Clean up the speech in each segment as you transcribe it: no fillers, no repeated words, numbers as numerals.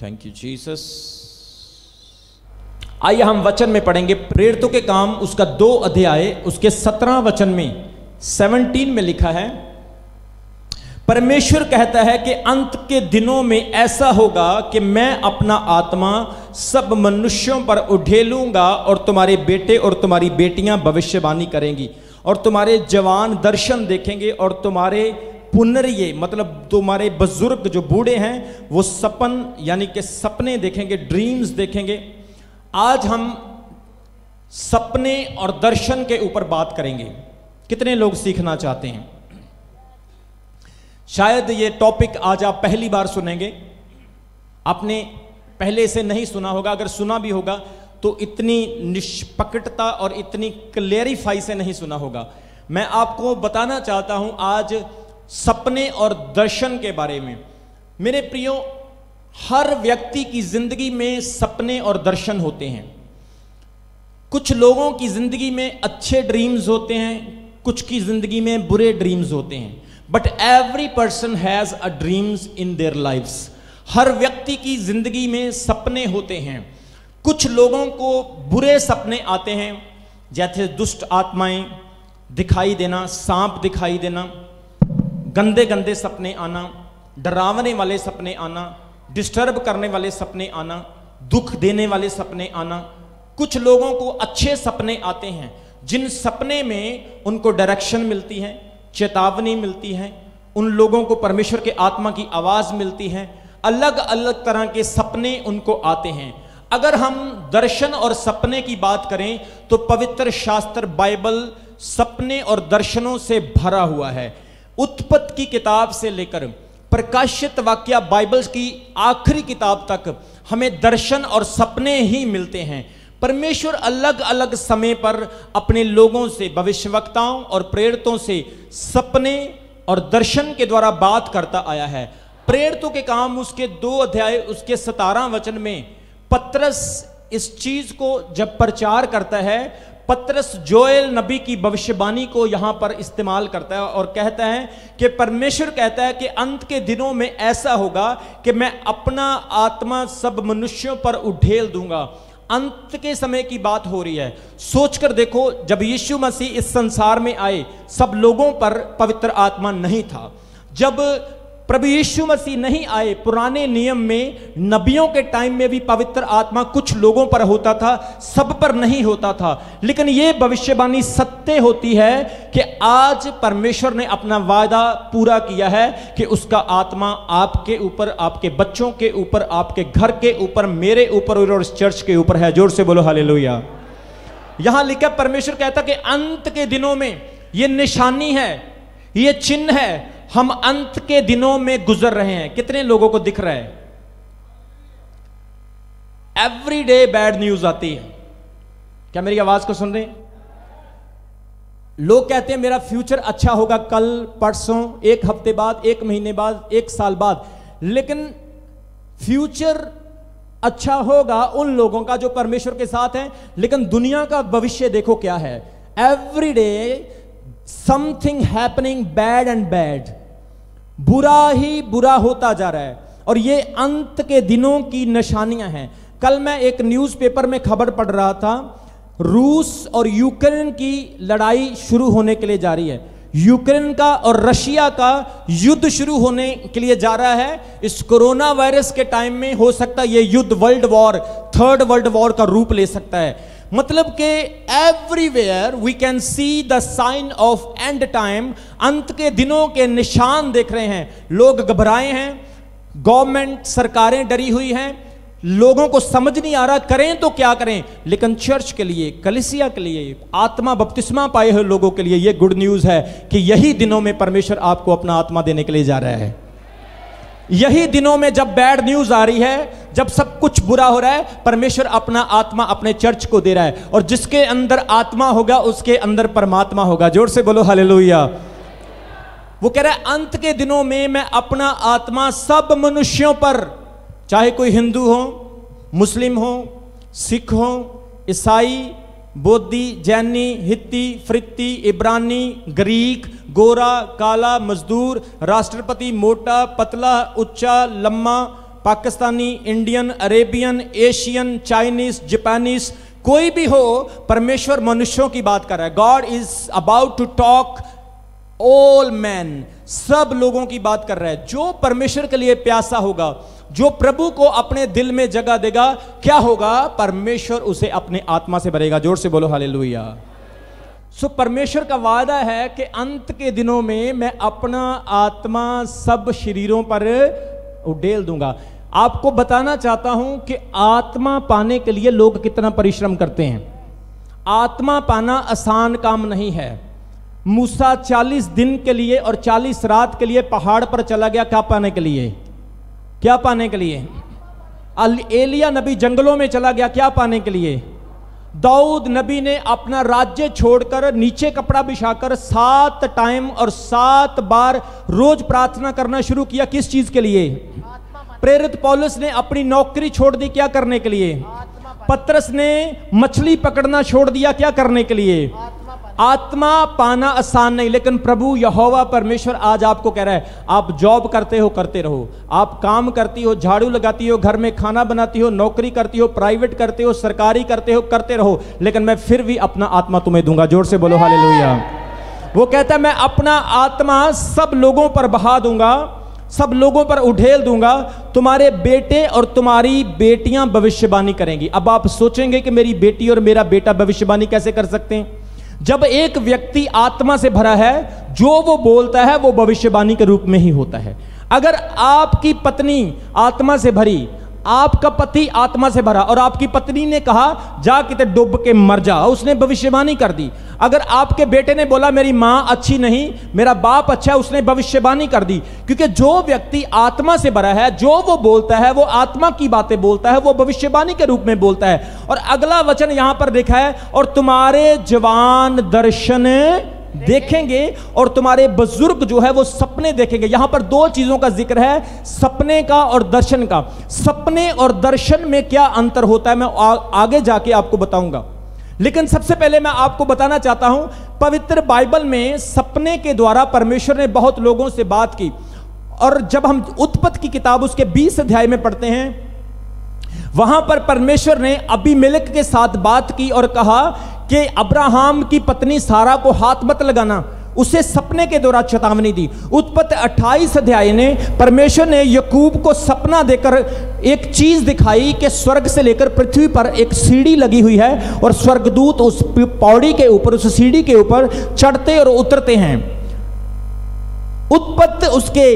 Thank you Jesus. आइए हम वचन में पढ़ेंगे प्रेरितों के काम उसका 2 अध्याय उसके 17 वचन में 17 में लिखा है, परमेश्वर कहता है कि अंत के दिनों में ऐसा होगा कि मैं अपना आत्मा सब मनुष्यों पर उड़ेलूंगा और तुम्हारे बेटे और तुम्हारी बेटियां भविष्यवाणी करेंगी और तुम्हारे जवान दर्शन देखेंगे और तुम्हारे पुनरिये मतलब तुम्हारे बुजुर्ग जो बूढ़े हैं वो सपन यानी कि सपने देखेंगे, ड्रीम्स देखेंगे। आज हम सपने और दर्शन के ऊपर बात करेंगे। कितने लोग सीखना चाहते हैं? शायद ये टॉपिक आज आप पहली बार सुनेंगे, आपने पहले से नहीं सुना होगा, अगर सुना भी होगा तो इतनी निष्पक्षता और इतनी क्लेरिफाई से नहीं सुना होगा। मैं आपको बताना चाहता हूं आज सपने और दर्शन के बारे में। मेरे प्रियो, हर व्यक्ति की जिंदगी में सपने और दर्शन होते हैं। कुछ लोगों की जिंदगी में अच्छे ड्रीम्स होते हैं, कुछ की जिंदगी में बुरे ड्रीम्स होते हैं, but every person has a dreams in their lifes. हर व्यक्ति की जिंदगी में सपने होते हैं। कुछ लोगों को बुरे सपने आते हैं, जैसे दुष्ट आत्माएं दिखाई देना, सांप दिखाई देना, गंदे गंदे सपने आना, डरावने वाले सपने आना, डिस्टर्ब करने वाले सपने आना, दुख देने वाले सपने आना। कुछ लोगों को अच्छे सपने आते हैं, जिन सपने में उनको डायरेक्शन मिलती है, चेतावनी मिलती है, उन लोगों को परमेश्वर के आत्मा की आवाज मिलती है। अलग अलग तरह के सपने उनको आते हैं। अगर हम दर्शन और सपने की बात करें तो पवित्र शास्त्र बाइबल सपने और दर्शनों से भरा हुआ है। उत्पत्ति की किताब से लेकर प्रकाशित वाक्य बाइबल की आखिरी किताब तक हमें दर्शन और सपने ही मिलते हैं। परमेश्वर अलग अलग समय पर अपने लोगों से, भविष्यवक्ताओं और प्रेरितों से सपने और दर्शन के द्वारा बात करता आया है। प्रेरितों के काम उसके 2 अध्याय उसके 17 वचन में पतरस इस चीज को जब प्रचार करता है, पतरस जोएल नबी की भविष्यवाणी को यहां पर इस्तेमाल करता है और कहता है कि परमेश्वर कहता है कि अंत के दिनों में ऐसा होगा कि मैं अपना आत्मा सब मनुष्यों पर उड़ेल दूंगा। अंत के समय की बात हो रही है। सोचकर देखो, जब यीशु मसीह इस संसार में आए सब लोगों पर पवित्र आत्मा नहीं था। जब प्रभु यीशु मसीह नहीं आए, पुराने नियम में नबियों के टाइम में भी पवित्र आत्मा कुछ लोगों पर होता था, सब पर नहीं होता था। लेकिन यह भविष्यवाणी सत्य होती है कि आज परमेश्वर ने अपना वादा पूरा किया है कि उसका आत्मा आपके ऊपर, आपके बच्चों के ऊपर, आपके घर के ऊपर, मेरे ऊपर और इस चर्च के ऊपर है। जोर से बोलो हालेलुया। यहां लिखा परमेश्वर कहता कि अंत के दिनों में यह निशानी है, यह चिन्ह है, हम अंत के दिनों में गुजर रहे हैं। कितने लोगों को दिख रहा है? एवरी डे बैड न्यूज आती है। क्या मेरी आवाज को सुन रहे हैं? लोग कहते हैं मेरा फ्यूचर अच्छा होगा कल, परसों, 1 हफ्ते बाद, 1 महीने बाद, 1 साल बाद। लेकिन फ्यूचर अच्छा होगा उन लोगों का जो परमेश्वर के साथ हैं, लेकिन दुनिया का भविष्य देखो क्या है। Every day something happening bad and bad, बुरा ही बुरा होता जा रहा है और ये अंत के दिनों की निशानियां हैं। कल मैं एक न्यूज़पेपर में खबर पढ़ रहा था, रूस और यूक्रेन की लड़ाई शुरू होने के लिए जा रही है। यूक्रेन का और रशिया का युद्ध शुरू होने के लिए जा रहा है। इस कोरोना वायरस के टाइम में हो सकता है ये युद्ध world war, 3rd world war का रूप ले सकता है। मतलब कि everywhere we can see the sign of end time. अंत के दिनों के निशान देख रहे हैं। लोग घबराए हैं, गवर्नमेंट, सरकारें डरी हुई हैं, लोगों को समझ नहीं आ रहा करें तो क्या करें। लेकिन चर्च के लिए, कलीसिया के लिए, आत्मा बपतिस्मा पाए हुए लोगों के लिए यह गुड न्यूज है कि यही दिनों में परमेश्वर आपको अपना आत्मा देने के लिए जा रहा है। यही दिनों में जब बैड न्यूज आ रही है, जब सब कुछ बुरा हो रहा है, परमेश्वर अपना आत्मा अपने चर्च को दे रहा है। और जिसके अंदर आत्मा होगा उसके अंदर परमात्मा होगा। जोर से बोलो हालेलुया। वो कह रहा है अंत के दिनों में मैं अपना आत्मा सब मनुष्यों पर, चाहे कोई हिंदू हो, मुस्लिम हो, सिख हो, ईसाई, बोधी, जैनी, हित्ती, फ्रित्ती, इब्रानी, ग्रीक, गोरा, काला, मजदूर, राष्ट्रपति, मोटा, पतला, उच्चा, लम्मा, Pakistani, Indian, Arabian, Asian, Chinese, Japanese, कोई भी हो, परमेश्वर मनुष्यों की बात कर रहा है। God is about to talk all man, सब लोगों की बात कर रहा है। जो परमेश्वर के लिए प्यासा होगा, जो प्रभु को अपने दिल में जगह देगा, क्या होगा? परमेश्वर उसे अपने आत्मा से भरेगा। जोर से बोलो हालेलुया। सो परमेश्वर का वादा है कि अंत के दिनों में मैं अपना आत्मा सब शरीरों पर उड़ेल दूंगा। आपको बताना चाहता हूं कि आत्मा पाने के लिए लोग कितना परिश्रम करते हैं। आत्मा पाना आसान काम नहीं है। मूसा 40 दिन के लिए और 40 रात के लिए पहाड़ पर चला गया, क्या पाने के लिए? क्या पाने के लिए? एलिया नबी जंगलों में चला गया, क्या पाने के लिए? दाऊद नबी ने अपना राज्य छोड़कर नीचे कपड़ा बिछाकर 7 टाइम और 7 बार रोज प्रार्थना करना शुरू किया, किस चीज के लिए? प्रेरित पौलुस ने अपनी नौकरी छोड़ दी, क्या करने के लिए? पतरस ने मछली पकड़ना छोड़ दिया, क्या करने के लिए? आत्मा पाना आसान नहीं, लेकिन प्रभु यहोवा परमेश्वर आज आपको कह रहा है, आप जॉब करते हो, करते रहो। आप काम करती हो, झाड़ू लगाती हो, घर में खाना बनाती हो, नौकरी करती हो, प्राइवेट करते हो, सरकारी करते हो, करते रहो, लेकिन मैं फिर भी अपना आत्मा तुम्हें दूंगा। जोर से बोलो हालेलुया। वो कहता है मैं अपना आत्मा सब लोगों पर बहा दूंगा, सब लोगों पर उड़ेल दूंगा। तुम्हारे बेटे और तुम्हारी बेटियां भविष्यवाणी करेंगी। अब आप सोचेंगे कि मेरी बेटी और मेरा बेटा भविष्यवाणी कैसे कर सकते हैं? जब एक व्यक्ति आत्मा से भरा है, जो वो बोलता है वो भविष्यवाणी के रूप में ही होता है। अगर आपकी पत्नी आत्मा से भरी, आपका पति आत्मा से भरा और आपकी पत्नी ने कहा जा किते डूब के मर जा, उसने भविष्यवाणी कर दी। अगर आपके बेटे ने बोला मेरी मां अच्छी नहीं, मेरा बाप अच्छा है, उसने भविष्यवाणी कर दी। क्योंकि जो व्यक्ति आत्मा से भरा है, जो वो बोलता है वो आत्मा की बातें बोलता है, वो भविष्यवाणी के रूप में बोलता है। और अगला वचन यहां पर लिखा है, और तुम्हारे जवान दर्शन देखेंगे और तुम्हारे बुजुर्ग जो है वो सपने देखेंगे। यहां पर 2 चीजों का जिक्र है, सपने का और दर्शन का। सपने और दर्शन में क्या अंतर होता है मैं आगे जाके आपको बताऊंगा, लेकिन सबसे पहले मैं आपको बताना चाहता हूं, पवित्र बाइबल में सपने के द्वारा परमेश्वर ने बहुत लोगों से बात की। और जब हम उत्पत्ति की किताब उसके 20 अध्याय में पढ़ते हैं, वहां पर परमेश्वर ने अबीमेलेक के साथ बात की और कहा कि अब्राहम की पत्नी सारा को हाथ मत लगाना। उसे सपने के द्वारा चेतावनी दी। उत्पत्ति 28 अध्याय ने परमेश्वर ने याकूब को सपना देकर एक चीज दिखाई कि स्वर्ग से लेकर पृथ्वी पर एक सीढ़ी लगी हुई है और स्वर्गदूत उस पौड़ी के ऊपर, उस सीढ़ी के ऊपर चढ़ते और उतरते हैं। उत्पत्ति उसके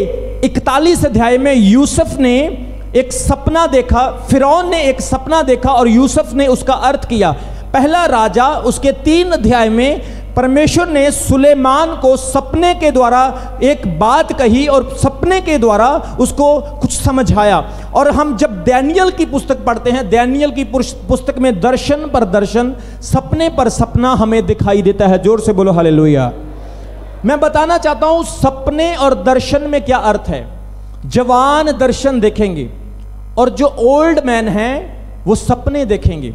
41 अध्याय में यूसुफ ने एक सपना देखा, फिरौन ने एक सपना देखा और यूसुफ ने उसका अर्थ किया। पहला राजा उसके 3 अध्याय में परमेश्वर ने सुलेमान को सपने के द्वारा एक बात कही और सपने के द्वारा उसको कुछ समझाया। और हम जब दानियेल की पुस्तक पढ़ते हैं, दानियेल की पुस्तक में दर्शन पर दर्शन, सपने पर सपना हमें दिखाई देता है। जोर से बोलो हालेलुया। मैं बताना चाहता हूं सपने और दर्शन में क्या अर्थ है। जवान दर्शन देखेंगे और जो ओल्ड मैन हैं वो सपने देखेंगे।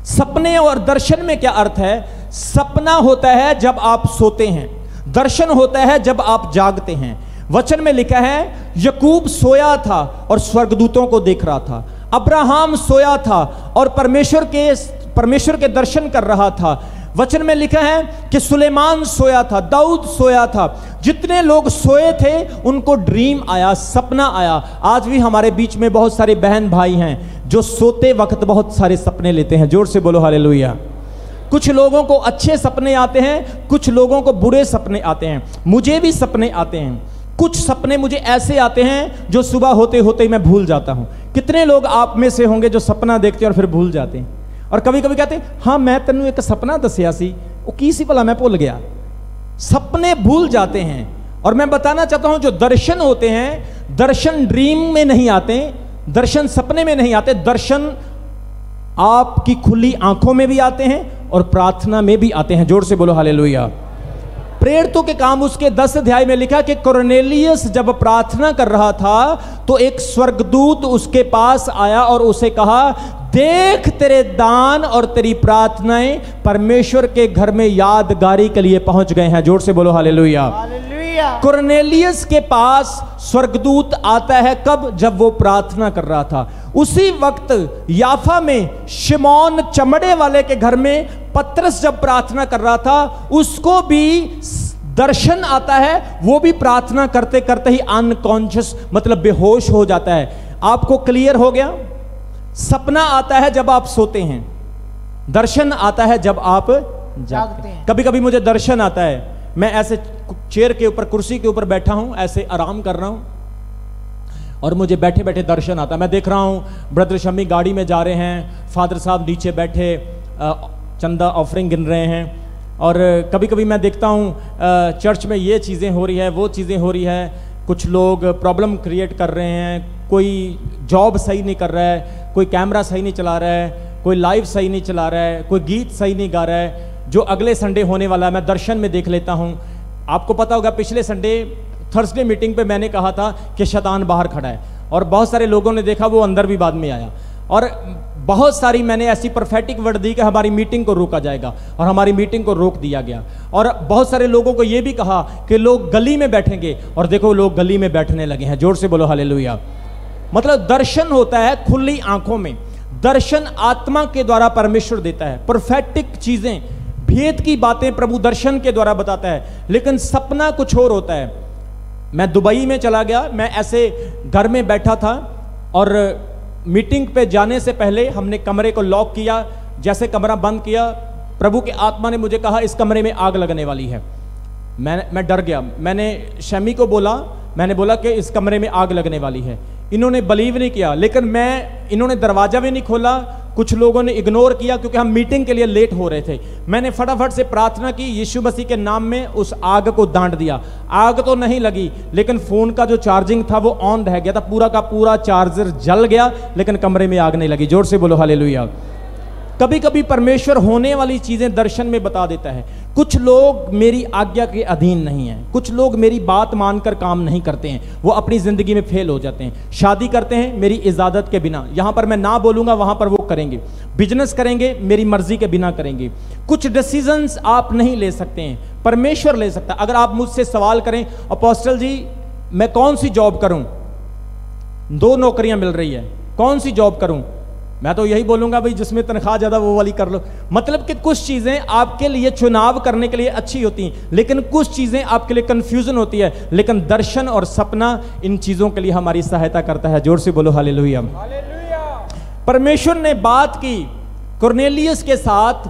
सपने और दर्शन में क्या अर्थ है? सपना होता है जब आप सोते हैं, दर्शन होता है जब आप जागते हैं। वचन में लिखा है याकूब सोया था और स्वर्गदूतों को देख रहा था। अब्राहम सोया था और परमेश्वर के दर्शन कर रहा था। वचन में लिखा है कि सुलेमान सोया था, दाऊद सोया था। जितने लोग सोए थे उनको ड्रीम आया, सपना आया। आज भी हमारे बीच में बहुत सारे बहन भाई हैं जो सोते वक्त बहुत सारे सपने लेते हैं। जोर से बोलो हालेलुया। कुछ लोगों को अच्छे सपने आते हैं, कुछ लोगों को बुरे सपने आते हैं। मुझे भी सपने आते हैं। कुछ सपने मुझे ऐसे आते हैं जो सुबह होते होते ही मैं भूल जाता हूं। कितने लोग आप में से होंगे जो सपना देखते हैं और फिर भूल जाते हैं, और कभी कभी कहते हैं हाँ मैं तेनू एक सपना दसिया सी, वो की सी भला मैं भूल गया। सपने भूल जाते हैं। और मैं बताना चाहता हूं जो दर्शन होते हैं, दर्शन ड्रीम में नहीं आते, दर्शन सपने में नहीं आते, दर्शन आपकी खुली आंखों में भी आते हैं और प्रार्थना में भी आते हैं। जोर से बोलो हालेलुया। प्रेरितों के काम उसके 10 अध्याय में लिखा कि कुरनेलियस जब प्रार्थना कर रहा था तो एक स्वर्गदूत उसके पास आया और उसे कहा, देख तेरे दान और तेरी प्रार्थनाएं परमेश्वर के घर में यादगारी के लिए पहुंच गए हैं। जोर से बोलो हालेलुया। कुरनेलियस के पास स्वर्गदूत आता है कब? जब वो प्रार्थना कर रहा था। उसी वक्त याफा में शिमोन चमड़े वाले के घर में पतरस जब प्रार्थना कर रहा था, उसको भी दर्शन आता है। वो भी प्रार्थना करते करते ही अनकॉन्शियस मतलब बेहोश हो जाता है। आपको क्लियर हो गया? सपना आता है जब आप सोते हैं, दर्शन आता है जब आप जागते हैं। कभी कभी मुझे दर्शन आता है, मैं ऐसे चेयर के ऊपर, कुर्सी के ऊपर बैठा हूं, ऐसे आराम कर रहा हूं और मुझे बैठे बैठे दर्शन आता है। मैं देख रहा हूं ब्रदर शम्मी गाड़ी में जा रहे हैं, फादर साहब नीचे बैठे चंदा ऑफरिंग गिन रहे हैं। और कभी कभी मैं देखता हूं चर्च में ये चीज़ें हो रही है, वो चीज़ें हो रही है, कुछ लोग प्रॉब्लम क्रिएट कर रहे हैं, कोई जॉब सही नहीं कर रहा है, कोई कैमरा सही नहीं चला रहा है, कोई लाइव सही नहीं चला रहा है, कोई गीत सही नहीं गा रहा है। जो अगले संडे होने वाला है मैं दर्शन में देख लेता हूं। आपको पता होगा पिछले संडे थर्सडे मीटिंग पे मैंने कहा था कि शैतान बाहर खड़ा है, और बहुत सारे लोगों ने देखा, वो अंदर भी बाद में आया। और बहुत सारी मैंने ऐसी परफेटिक वर्ड दी कि हमारी मीटिंग को रोका जाएगा, और हमारी मीटिंग को रोक दिया गया। और बहुत सारे लोगों को यह भी कहा कि लोग गली में बैठेंगे, और देखो लोग गली में बैठने लगे हैं। जोर से बोलो हालेलुया। मतलब दर्शन होता है खुली आंखों में। दर्शन आत्मा के द्वारा परमेश्वर देता है। परफेक्टिक चीजें, भेद की बातें प्रभु दर्शन के द्वारा बताता है, लेकिन सपना कुछ और होता है। मैं दुबई में चला गया, मैं ऐसे घर में बैठा था और मीटिंग पे जाने से पहले हमने कमरे को लॉक किया। जैसे कमरा बंद किया, प्रभु की आत्मा ने मुझे कहा इस कमरे में आग लगने वाली है। मैं डर गया। मैंने शमी को बोला, मैंने बोला कि इस कमरे में आग लगने वाली है। इन्होंने बिलीव नहीं किया, लेकिन इन्होंने दरवाजा भी नहीं खोला। कुछ लोगों ने इग्नोर किया क्योंकि हम मीटिंग के लिए लेट हो रहे थे। मैंने फटाफट से प्रार्थना की, यीशु मसीह के नाम में उस आग को डांट दिया। आग तो नहीं लगी, लेकिन फोन का जो चार्जिंग था वो ऑन रह गया था, पूरा का पूरा चार्जर जल गया, लेकिन कमरे में आग नहीं लगी। जोर से बोलो हालेलुया। कभी कभी परमेश्वर होने वाली चीजें दर्शन में बता देता है। कुछ लोग मेरी आज्ञा के अधीन नहीं हैं, कुछ लोग मेरी बात मानकर काम नहीं करते हैं, वो अपनी जिंदगी में फेल हो जाते हैं। शादी करते हैं मेरी इजाजत के बिना, यहां पर मैं ना बोलूंगा वहां पर वो करेंगे। बिजनेस करेंगे मेरी मर्जी के बिना करेंगे। कुछ डिसीजंस आप नहीं ले सकते हैं, परमेश्वर ले सकता है। अगर आप मुझसे सवाल करें, अपोस्टल जी मैं कौन सी जॉब करूं, 2 नौकरियां मिल रही है, कौन सी जॉब करूं, मैं तो यही बोलूंगा भाई जिसमें तनख्वाह ज्यादा वो वाली कर लो। मतलब कि कुछ चीजें आपके लिए चुनाव करने के लिए अच्छी होती हैं, लेकिन कुछ चीजें आपके लिए कंफ्यूजन होती है। लेकिन दर्शन और सपना इन चीजों के लिए हमारी सहायता करता है। जोर से बोलो हालेलुया। परमेश्वर ने बात की कुरनेलियस के साथ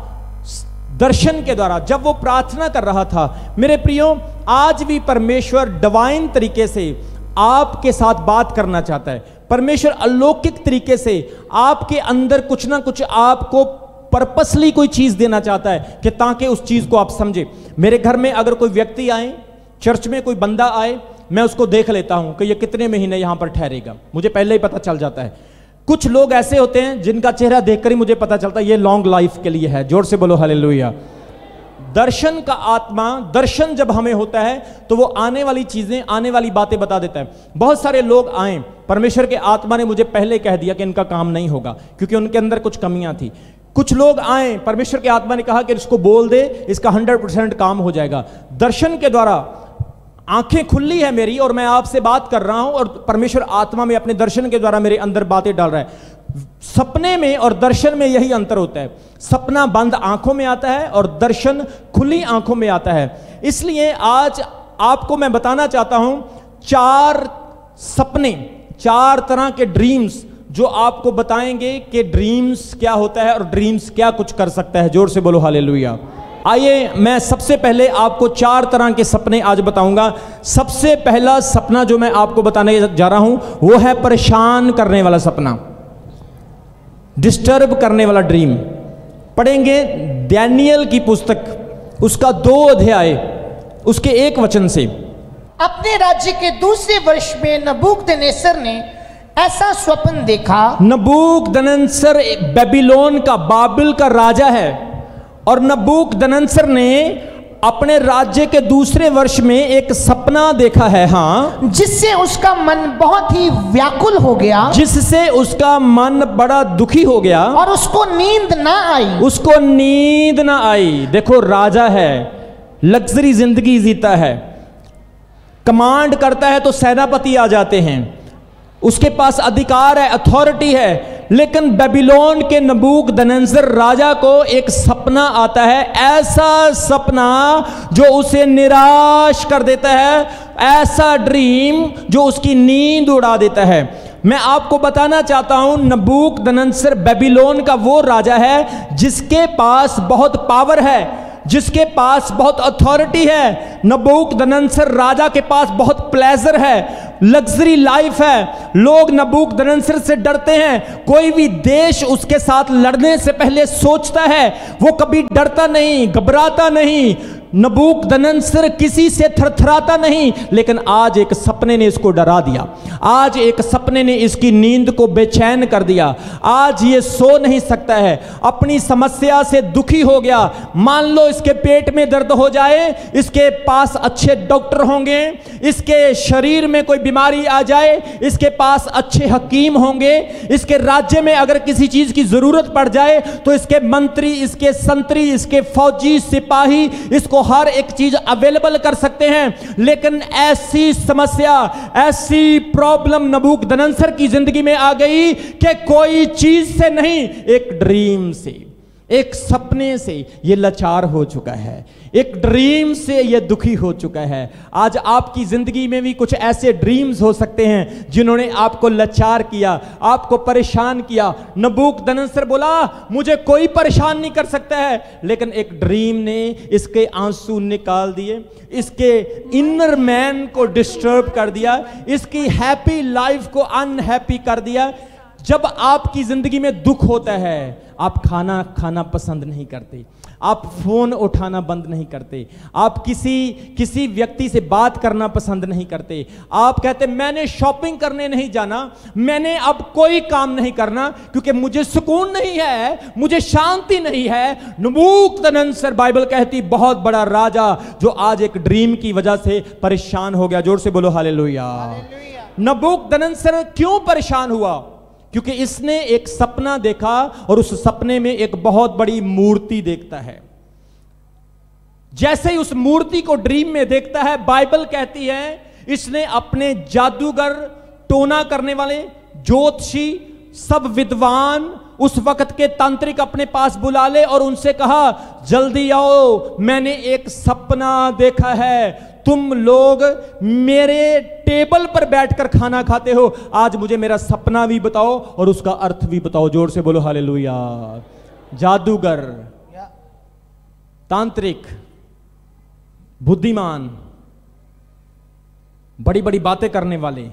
दर्शन के द्वारा, जब वो प्रार्थना कर रहा था। मेरे प्रियो, आज भी परमेश्वर डिवाइन तरीके से आपके साथ बात करना चाहता है। परमेश्वर अलौकिक तरीके से आपके अंदर कुछ ना कुछ आपको पर्पसली कोई चीज देना चाहता है कि ताकि उस चीज को आप समझे। मेरे घर में अगर कोई व्यक्ति आए, चर्च में कोई बंदा आए, मैं उसको देख लेता हूं कि ये कितने महीने यहां पर ठहरेगा, मुझे पहले ही पता चल जाता है। कुछ लोग ऐसे होते हैं जिनका चेहरा देखकर ही मुझे पता चलता है ये लॉन्ग लाइफ के लिए है। जोर से बोलो हालेलुया। दर्शन का आत्मा, दर्शन जब हमें होता है तो वो आने वाली चीजें, आने वाली बातें बता देता है। बहुत सारे लोग आए, परमेश्वर के आत्मा ने मुझे पहले कह दिया कि इनका काम नहीं होगा क्योंकि उनके अंदर कुछ कमियां थी। कुछ लोग आए, परमेश्वर के आत्मा ने कहा कि इसको बोल दे, इसका 100% काम हो जाएगा। दर्शन के द्वारा आंखें खुली है मेरी और मैं आपसे बात कर रहा हूं, और परमेश्वर आत्मा में अपने दर्शन के द्वारा मेरे अंदर बातें डाल रहा है। सपने में और दर्शन में यही अंतर होता है। सपना बंद आंखों में आता है और दर्शन खुली आंखों में आता है। इसलिए आज आपको मैं बताना चाहता हूं 4 सपने, 4 तरह के ड्रीम्स जो आपको बताएंगे कि ड्रीम्स क्या होता है और ड्रीम्स क्या कुछ कर सकता है। जोर से बोलो हालेलुया। आइए मैं सबसे पहले आपको 4 तरह के सपने आज बताऊंगा। सबसे पहला सपना जो मैं आपको बताने जा रहा हूं वो है परेशान करने वाला सपना, डिस्टर्ब करने वाला ड्रीम। पढ़ेंगे दानियेल की पुस्तक, उसका 2 अध्याय, उसके 1 वचन से। अपने राज्य के दूसरे वर्ष में नबूकदनेस्सर ने ऐसा स्वप्न देखा। नबूकदनेस्सर बेबीलोन का, बाबिल का राजा है, और नबूकदनेस्सर ने अपने राज्य के दूसरे वर्ष में एक सपना देखा है। हाँ, जिससे उसका मन बहुत ही व्याकुल हो गया, जिससे उसका मन बड़ा दुखी हो गया और उसको नींद ना आई। उसको नींद ना आई। देखो राजा है, लग्जरी जिंदगी जीता है, कमांड करता है तो सेनापति आ जाते हैं, उसके पास अधिकार है, अथॉरिटी है। लेकिन बेबीलोन के नबूकदनेस्सर राजा को एक सपना आता है, ऐसा सपना जो उसे निराश कर देता है, ऐसा ड्रीम जो उसकी नींद उड़ा देता है। मैं आपको बताना चाहता हूं, नबूकदनेस्सर बेबीलोन का वो राजा है जिसके पास बहुत पावर है, जिसके पास बहुत अथॉरिटी है। नबूकदनेस्सर राजा के पास बहुत प्लेजर है, लग्जरी लाइफ है। लोग नबूकदनेस्सर से डरते हैं। कोई भी देश उसके साथ लड़ने से पहले सोचता है, वो कभी डरता नहीं, घबराता नहीं। नबूकदनेस्सर किसी से थरथराता नहीं। लेकिन आज एक सपने ने इसको डरा दिया, आज एक सपने ने इसकी नींद को बेचैन कर दिया। आज ये सो नहीं सकता है, अपनी समस्या से दुखी हो गया। मान लो इसके पेट में दर्द हो जाए, इसके पास अच्छे डॉक्टर होंगे, इसके शरीर में कोई बीमारी आ जाए, इसके पास अच्छे हकीम होंगे, इसके राज्य में अगर किसी चीज की जरूरत पड़ जाए तो इसके मंत्री, इसके संतरी, इसके फौजी, सिपाही इसको हर एक चीज अवेलेबल कर सकते हैं। लेकिन ऐसी समस्या, ऐसी प्रॉब्लम नबूकदनेस्सर की जिंदगी में आ गई कि कोई चीज से नहीं, एक ड्रीम से, एक सपने से ये लाचार हो चुका है, एक ड्रीम से ये दुखी हो चुका है। आज आपकी जिंदगी में भी कुछ ऐसे ड्रीम्स हो सकते हैं जिन्होंने आपको लाचार किया, आपको परेशान किया। नबूकदनेस्सर बोला मुझे कोई परेशान नहीं कर सकता है, लेकिन एक ड्रीम ने इसके आंसू निकाल दिए, इसके इनर मैन को डिस्टर्ब कर दिया, इसकी हैप्पी लाइफ को अनहैप्पी कर दिया। जब आपकी जिंदगी में दुख होता है, आप खाना खाना पसंद नहीं करते, आप फोन उठाना बंद नहीं करते, आप किसी व्यक्ति से बात करना पसंद नहीं करते, आप कहते मैंने शॉपिंग करने नहीं जाना, मैंने अब कोई काम नहीं करना क्योंकि मुझे सुकून नहीं है, मुझे शांति नहीं है। नबूकदनेस्सर, बाइबल कहती, बहुत बड़ा राजा जो आज एक ड्रीम की वजह से परेशान हो गया। जोर से बोलो हालेलुया। नबूकदनेस्सर क्यों परेशान हुआ? क्योंकि इसने एक सपना देखा और उस सपने में एक बहुत बड़ी मूर्ति देखता है। जैसे ही उस मूर्ति को ड्रीम में देखता है, बाइबल कहती है इसने अपने जादूगर, टोना करने वाले, ज्योतिषी, सब विद्वान, उस वक्त के तांत्रिक अपने पास बुला ले और उनसे कहा जल्दी आओ, मैंने एक सपना देखा है, तुम लोग मेरे टेबल पर बैठकर खाना खाते हो, आज मुझे मेरा सपना भी बताओ और उसका अर्थ भी बताओ। जोर से बोलो हालेलुया। जादूगर, तांत्रिक, बुद्धिमान, बड़ी बड़ी बातें करने वाले,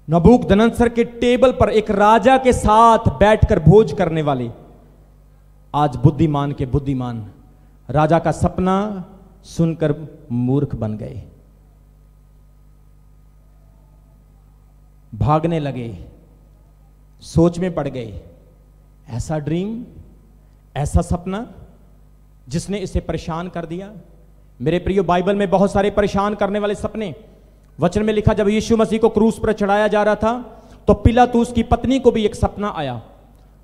नबूकदनेस्सर के टेबल पर एक राजा के साथ बैठकर भोज करने वाले, आज बुद्धिमान के बुद्धिमान राजा का सपना सुनकर मूर्ख बन गए, भागने लगे, सोच में पड़ गए। ऐसा ड्रीम, ऐसा सपना जिसने इसे परेशान कर दिया। मेरे प्रियो, बाइबल में बहुत सारे परेशान करने वाले सपने। वचन में लिखा, जब यीशु मसीह को क्रूस पर चढ़ाया जा रहा था तो पिलातूस की पत्नी को भी एक सपना आया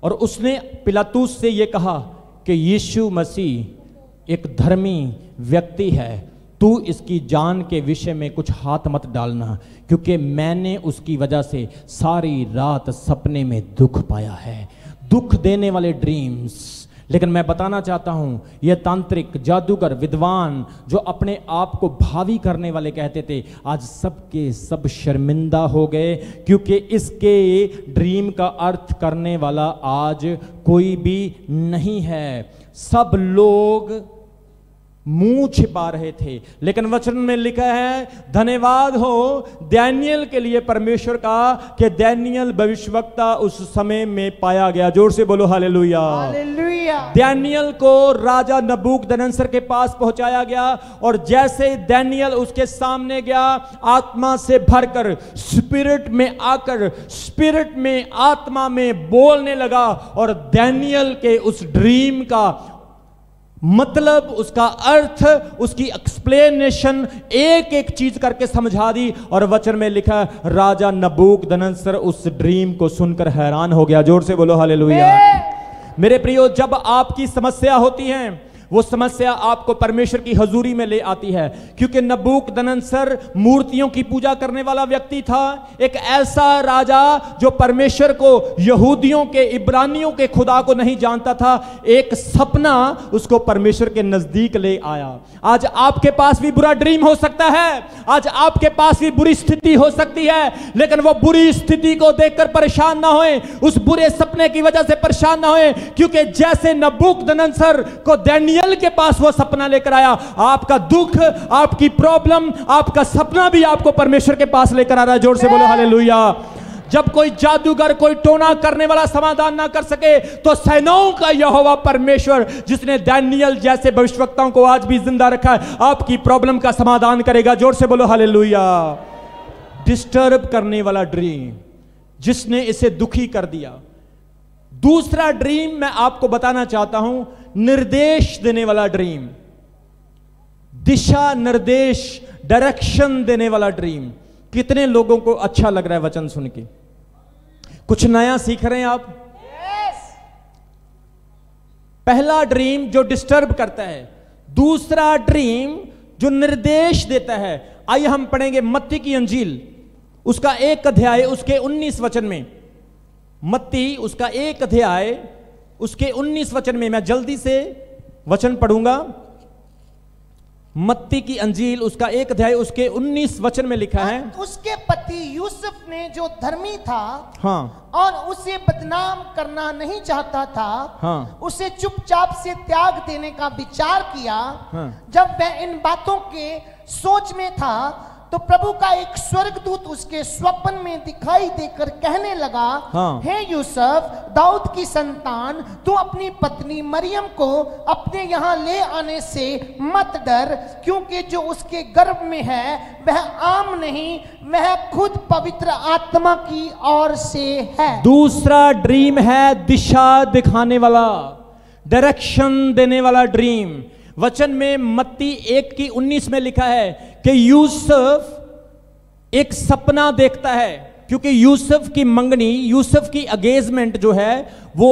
और उसने पिलातूस से यह कहा कि यीशु मसीह एक धर्मी व्यक्ति है, तू इसकी जान के विषय में कुछ हाथ मत डालना, क्योंकि मैंने उसकी वजह से सारी रात सपने में दुख पाया है। दुख देने वाले ड्रीम्स। लेकिन मैं बताना चाहता हूं, यह तांत्रिक, जादूगर, विद्वान जो अपने आप को भावी करने वाले कहते थे, आज सबके सब शर्मिंदा हो गए, क्योंकि इसके ड्रीम का अर्थ करने वाला आज कोई भी नहीं है। सब लोग मुंह छिपा रहे थे। लेकिन वचन में लिखा है, धन्यवाद हो दानियेल के लिए परमेश्वर का, कि दानियेल भविष्यवक्ता उस समय में पाया गया। जोर से बोलो हालेलुया। दानियेल को राजा नबूकदनेस्सर के पास पहुंचाया गया और जैसे दानियेल उसके सामने गया, आत्मा से भरकर, स्पिरिट में आकर, स्पिरिट में, आत्मा में बोलने लगा और दानियेल के उस ड्रीम का मतलब, उसका अर्थ, उसकी एक्सप्लेनेशन एक एक चीज करके समझा दी। और वचन में लिखा, राजा नबूकदनेस्सर उस ड्रीम को सुनकर हैरान हो गया। जोर से बोलो हालेलुया। मेरे प्रियो, जब आपकी समस्या होती है, वो समस्या आपको परमेश्वर की हजूरी में ले आती है, क्योंकि नबूकदनेस्सर मूर्तियों की पूजा करने वाला व्यक्ति था, एक ऐसा राजा जो परमेश्वर को, यहूदियों के, इब्रानियों के खुदा को नहीं जानता था। एक सपना उसको परमेश्वर के नजदीक ले आया। आज आपके पास भी बुरा ड्रीम हो सकता है, आज आपके पास भी बुरी स्थिति हो सकती है, लेकिन वो बुरी स्थिति को देखकर परेशान ना होए, उस बुरे सपने की वजह से परेशान ना होए, क्योंकि जैसे नबूकदनेस्सर को दानियेल के पास वो सपना लेकर आया, आपका दुख, आपकी प्रॉब्लम, आपका सपना भी आपको परमेश्वर के पास लेकर आ रहा है। जोर से बोलो हालेलुया। जब कोई जादूगर, कोई टोना करने वाला समाधान ना कर सके, तो सेनाओं का यहोवा परमेश्वर, जिसने दानियेल जैसे भविष्यवक्ताओं को आज भी जिंदा रखा है, आपकी प्रॉब्लम का समाधान करेगा। जोर से बोलो हालेलुया। डिस्टर्ब करने वाला ड्रीम, जिसने इसे दुखी कर दिया। दूसरा ड्रीम मैं आपको बताना चाहता हूं, निर्देश देने वाला ड्रीम, दिशा निर्देश, डायरेक्शन देने वाला ड्रीम। कितने लोगों को अच्छा लग रहा है वचन सुन के? कुछ नया सीख रहे हैं आप? पहला ड्रीम जो डिस्टर्ब करता है, दूसरा ड्रीम जो निर्देश देता है। आइए हम पढ़ेंगे मत्ती की अंजील, उसका 1 अध्याय, उसके 19 वचन में। मत्ती उसका 1 अध्याय, उसके 19 वचन में। मैं जल्दी से वचन पढ़ूंगा। मत्ती की अंजील उसका 1 अध्याय, उसके 19 वचन में लिखा है, उसके पति यूसुफ ने, जो धर्मी था, हाँ, और उसे बदनाम करना नहीं चाहता था, हाँ, उसे चुपचाप से त्याग देने का विचार किया। हाँ। जब वह इन बातों के सोच में था, तो प्रभु का एक स्वर्गदूत उसके स्वप्न में दिखाई देकर कहने लगा, हाँ। हे यूसुफ, दाऊद की संतान, तू अपनी पत्नी मरियम को अपने यहाँ ले आने से मत डर, क्योंकि जो उसके गर्भ में है वह आम नहीं, वह खुद पवित्र आत्मा की ओर से है। दूसरा ड्रीम है दिशा दिखाने वाला, डायरेक्शन देने वाला ड्रीम। वचन में मत्ती 1 की 19 में लिखा है कि यूसुफ एक सपना देखता है, क्योंकि यूसुफ की मंगनी, यूसुफ की अगेजमेंट जो है वो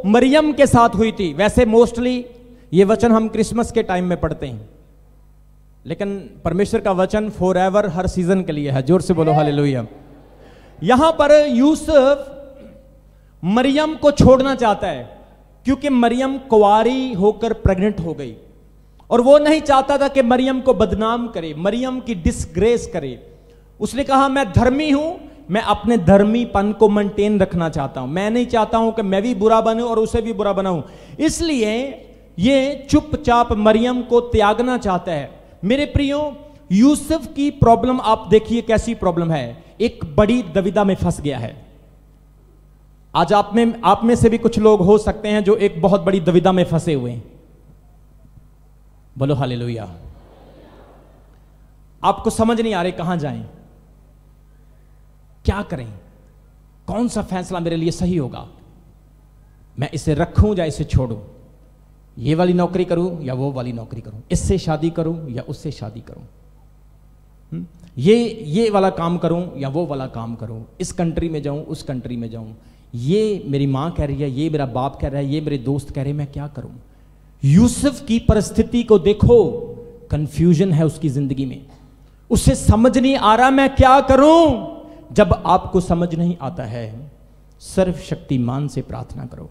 मरियम के साथ हुई थी। वैसे मोस्टली ये वचन हम क्रिसमस के टाइम में पढ़ते हैं, लेकिन परमेश्वर का वचन फॉरएवर, हर सीजन के लिए है। जोर से बोलो हालेलुया। यहां पर यूसुफ मरियम को छोड़ना चाहता है, क्योंकि मरियम कुंवारी होकर प्रेग्नेंट हो गई, और वो नहीं चाहता था कि मरियम को बदनाम करे, मरियम की डिसग्रेस करे। उसने कहा, मैं धर्मी हूं, मैं अपने धर्मीपन को मेंटेन रखना चाहता हूं, मैं नहीं चाहता हूं कि मैं भी बुरा बनूं और उसे भी बुरा बनाऊं। इसलिए ये चुपचाप मरियम को त्यागना चाहता है। मेरे प्रियो, यूसुफ की प्रॉब्लम आप देखिए कैसी प्रॉब्लम है। एक बड़ी दुविधा में फंस गया है। आज आप में से भी कुछ लोग हो सकते हैं जो एक बहुत बड़ी दुविधा में फंसे हुए हैं। बोलो हालेलुया। आपको समझ नहीं आ रहे कहां जाएं, क्या करें, कौन सा फैसला मेरे लिए सही होगा, मैं इसे रखूं या इसे छोड़ूं, ये वाली नौकरी करूं या वो वाली नौकरी करूं, इससे शादी करूं या उससे शादी करूं, ये वाला काम करूं या वो वाला काम करूं, इस कंट्री में जाऊं उस कंट्री में जाऊं, ये मेरी मां कह रही है, ये मेरा बाप कह रहा है, ये मेरे दोस्त कह रहे हैं, मैं क्या करूं। यूसुफ की परिस्थिति को देखो, कंफ्यूजन है उसकी जिंदगी में, उसे समझ नहीं आ रहा मैं क्या करूं। जब आपको समझ नहीं आता है, सर्वशक्तिमान से प्रार्थना करो,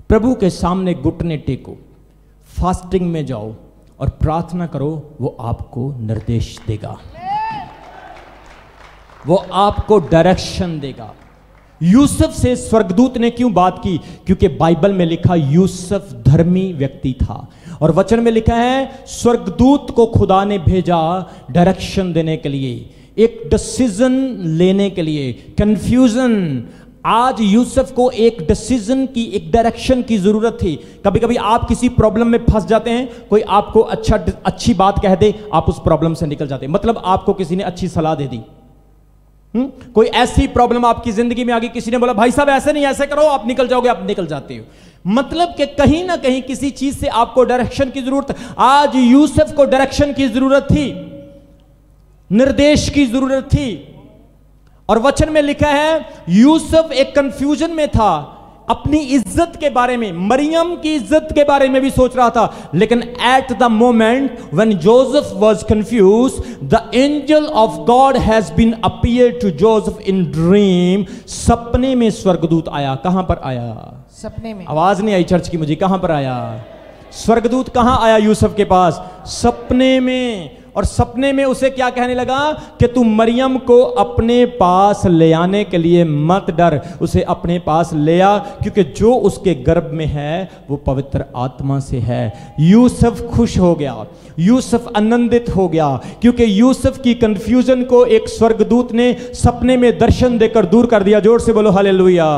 प्रभु के सामने घुटने टेको, फास्टिंग में जाओ और प्रार्थना करो, वो आपको निर्देश देगा, वो आपको डायरेक्शन देगा। यूसुफ से स्वर्गदूत ने क्यों बात की? क्योंकि बाइबल में लिखा यूसुफ धर्मी व्यक्ति था, और वचन में लिखा है स्वर्गदूत को खुदा ने भेजा डायरेक्शन देने के लिए, एक डिसीजन लेने के लिए। कंफ्यूजन, आज यूसुफ को एक डिसीजन की, एक डायरेक्शन की जरूरत थी। कभी कभी आप किसी प्रॉब्लम में फंस जाते हैं, कोई आपको अच्छी बात कह दे, आप उस प्रॉब्लम से निकल जाते हैं। मतलब आपको किसी ने अच्छी सलाह दे दी, कोई ऐसी प्रॉब्लम आपकी जिंदगी में आ गई, किसी ने बोला भाई साहब ऐसे नहीं ऐसे करो, आप निकल जाओगे, आप निकल जाते हो। मतलब कि कहीं ना कहीं किसी चीज से आपको डायरेक्शन की जरूरत। आज यूसुफ को डायरेक्शन की जरूरत थी, निर्देश की जरूरत थी, और वचन में लिखा है यूसुफ एक कंफ्यूजन में था। अपनी इज्जत के बारे में, मरियम की इज्जत के बारे में भी सोच रहा था। लेकिन at the moment when Joseph was confuse, the angel of God has been appear to Joseph in dream. सपने में स्वर्गदूत आया। कहां पर आया? सपने में। आवाज नहीं आई चर्च की मुझे। कहां पर आया? स्वर्गदूत कहां आया? यूसुफ के पास, सपने में। और सपने में उसे क्या कहने लगा कि तू मरियम को अपने पास ले आने के लिए मत डर, उसे अपने पास ले आ, क्योंकि जो उसके गर्भ में है वो पवित्र आत्मा से है। यूसुफ खुश हो गया, यूसुफ आनंदित हो गया, क्योंकि यूसुफ की कंफ्यूजन को एक स्वर्गदूत ने सपने में दर्शन देकर दूर कर दिया। जोर से बोलो हालेलुया।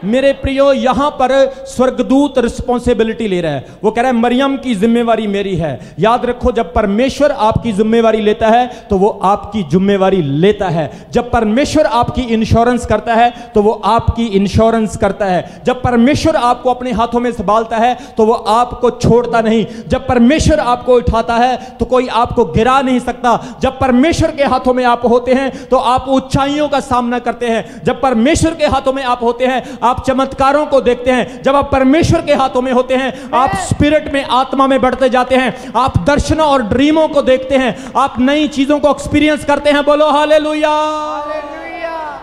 मेरे प्रियो, यहां पर स्वर्गदूत रिस्पॉन्सिबिलिटी ले रहा है। वो कह रहा है मरियम की जिम्मेवारी मेरी है। याद रखो, जब परमेश्वर आपकी जिम्मेवारी लेता है तो वो आपकी जिम्मेवारी लेता है। जब परमेश्वर आपकी इंश्योरेंस करता है तो वो आपकी इंश्योरेंस करता है। जब परमेश्वर आपको अपने हाथों में संभालता है तो वो आपको छोड़ता नहीं। जब परमेश्वर आपको उठाता है तो कोई आपको गिरा नहीं सकता। जब परमेश्वर के हाथों में आप होते हैं तो आप ऊंचाइयों का सामना करते हैं। जब परमेश्वर के हाथों में आप होते हैं आप चमत्कारों को देखते हैं। जब आप परमेश्वर के हाथों में होते हैं आप स्पिरिट में, आत्मा में बढ़ते जाते हैं। आप दर्शनों और ड्रीमों को देखते हैं। आप नई चीजों को एक्सपीरियंस करते हैं। बोलो हालेलुया,